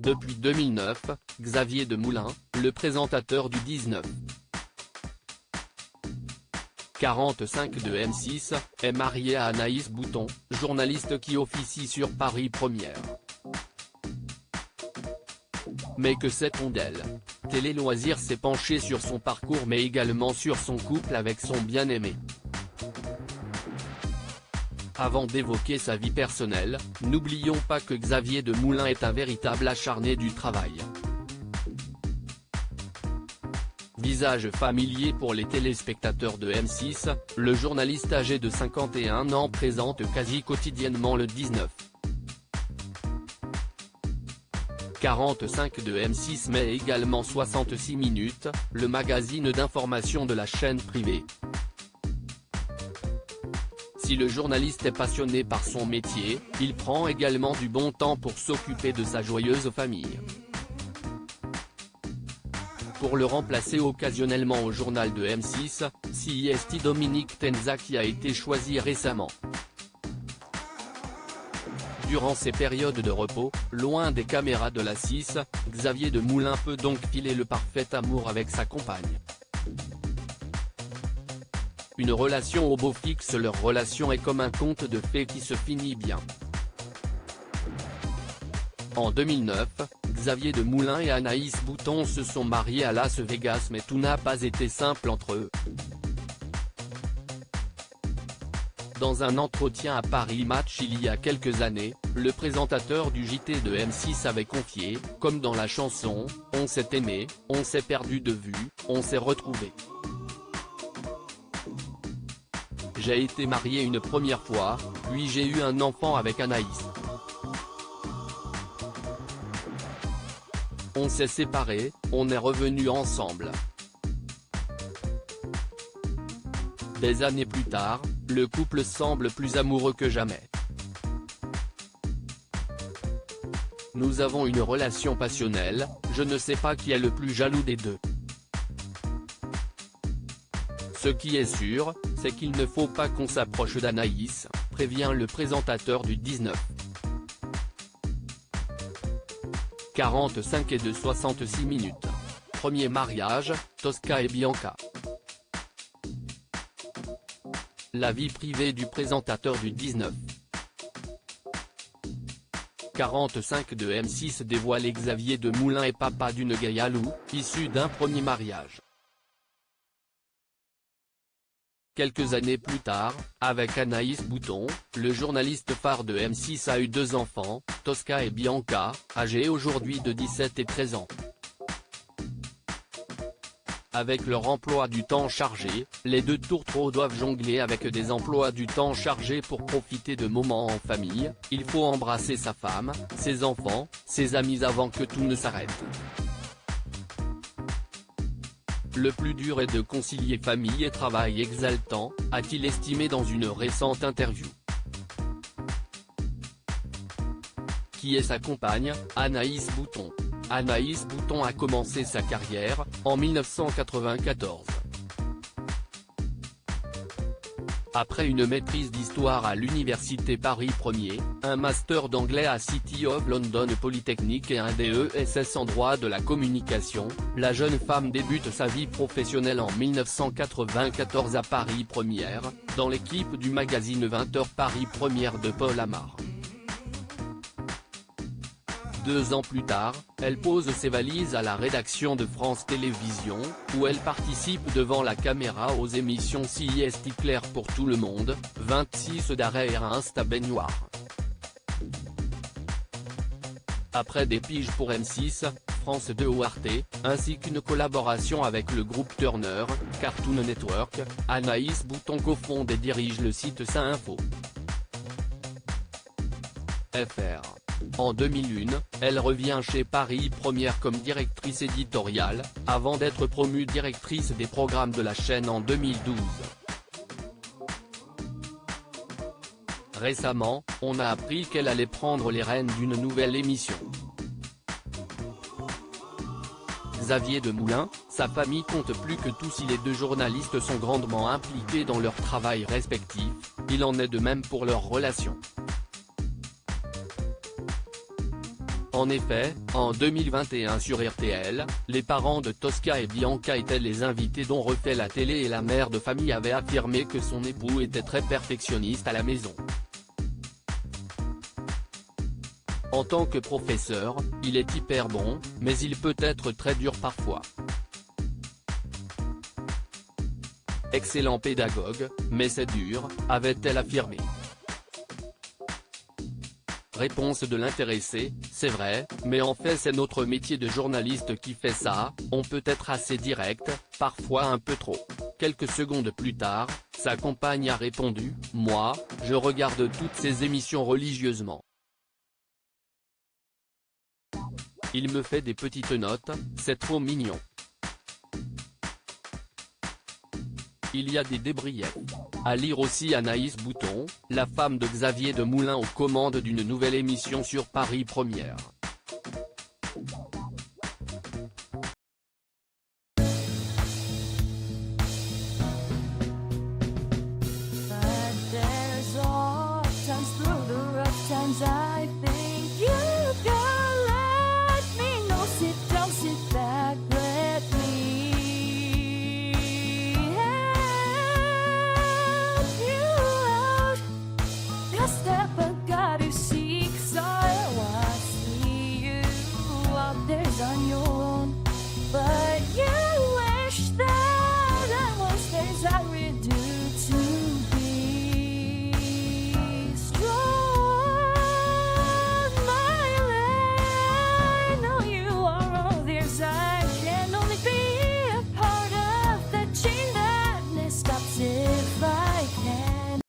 Depuis 2009, Xavier Demoulin, le présentateur du 19. 45 de M6, est marié à Anaïs Bouton, journaliste qui officie sur Paris Première. Mais que sait-on d'elle? Télé Loisirs s'est penché sur son parcours mais également sur son couple avec son bien-aimé. Avant d'évoquer sa vie personnelle, n'oublions pas que Xavier Demoulin est un véritable acharné du travail. Visage familier pour les téléspectateurs de M6, le journaliste âgé de 51 ans présente quasi quotidiennement le 19. 45 de M6 mais également 66 minutes, le magazine d'information de la chaîne privée. Si le journaliste est passionné par son métier, il prend également du bon temps pour s'occuper de sa joyeuse famille. Pour le remplacer occasionnellement au journal de M6, c'est Dominique Tenza qui a été choisi récemment. Durant ces périodes de repos, loin des caméras de la 6, Xavier Demoulin peut donc filer le parfait amour avec sa compagne. Une relation au beau fixe. Leur relation est comme un conte de fées qui se finit bien. En 2009, Xavier Demoulin et Anaïs Bouton se sont mariés à Las Vegas mais tout n'a pas été simple entre eux. Dans un entretien à Paris Match il y a quelques années, le présentateur du JT de M6 avait confié, comme dans la chanson, « On s'est aimé, on s'est perdu de vue, on s'est retrouvé. J'ai été marié une première fois, puis j'ai eu un enfant avec Anaïs. On s'est séparés, on est revenus ensemble. » Des années plus tard, le couple semble plus amoureux que jamais. Nous avons une relation passionnelle, je ne sais pas qui est le plus jaloux des deux. Ce qui est sûr, c'est qu'il ne faut pas qu'on s'approche d'Anaïs, prévient le présentateur du 19. 45 et de 66 minutes. Premier mariage, Tosca et Bianca. La vie privée du présentateur du 19. 45 de M6 dévoile Xavier Demoulin est papa d'une Gayalou, issue d'un premier mariage. Quelques années plus tard, avec Anaïs Bouton, le journaliste phare de M6 a eu deux enfants, Tosca et Bianca, âgés aujourd'hui de 17 et 13 ans. Avec leur emploi du temps chargé, les deux tourtereaux doivent jongler avec des emplois du temps chargés pour profiter de moments en famille. Il faut embrasser sa femme, ses enfants, ses amis avant que tout ne s'arrête. Le plus dur est de concilier famille et travail exaltant, a-t-il estimé dans une récente interview. Qui est sa compagne, Anaïs Bouton. Anaïs Bouton a commencé sa carrière, en 1994. Après une maîtrise d'histoire à l'université Paris Première, un master d'anglais à City of London Polytechnique et un DESS en droit de la communication, la jeune femme débute sa vie professionnelle en 1994 à Paris Première, dans l'équipe du magazine 20h Paris Première de Paul Amar. 2 ans plus tard, elle pose ses valises à la rédaction de France Télévisions, où elle participe devant la caméra aux émissions CIST Clair pour tout le monde, 26 d'arrêt et Insta Baignoire. Après des piges pour M6, France 2 ou Arte, ainsi qu'une collaboration avec le groupe Turner, Cartoon Network, Anaïs Bouton cofonde et dirige le site Ça-Info. FR. En 2001, elle revient chez Paris Première comme directrice éditoriale, avant d'être promue directrice des programmes de la chaîne en 2012. Récemment, on a appris qu'elle allait prendre les rênes d'une nouvelle émission. Xavier Demoulin, sa famille compte plus que tout si les deux journalistes sont grandement impliqués dans leur travail respectif, il en est de même pour leur relation. En effet, en 2021 sur RTL, les parents de Tosca et Bianca étaient les invités dont refait la télé et la mère de famille avait affirmé que son époux était très perfectionniste à la maison. En tant que professeur, il est hyper bon, mais il peut être très dur parfois. Excellent pédagogue, mais c'est dur, avait-elle affirmé. Réponse de l'intéressé, c'est vrai, mais en fait c'est notre métier de journaliste qui fait ça, on peut être assez direct, parfois un peu trop. Quelques secondes plus tard, sa compagne a répondu, moi, je regarde toutes ces émissions religieusement. Il me fait des petites notes, c'est trop mignon. Il y a des débriefs. À lire aussi Anaïs Bouton, la femme de Xavier Demoulin aux commandes d'une nouvelle émission sur Paris Première.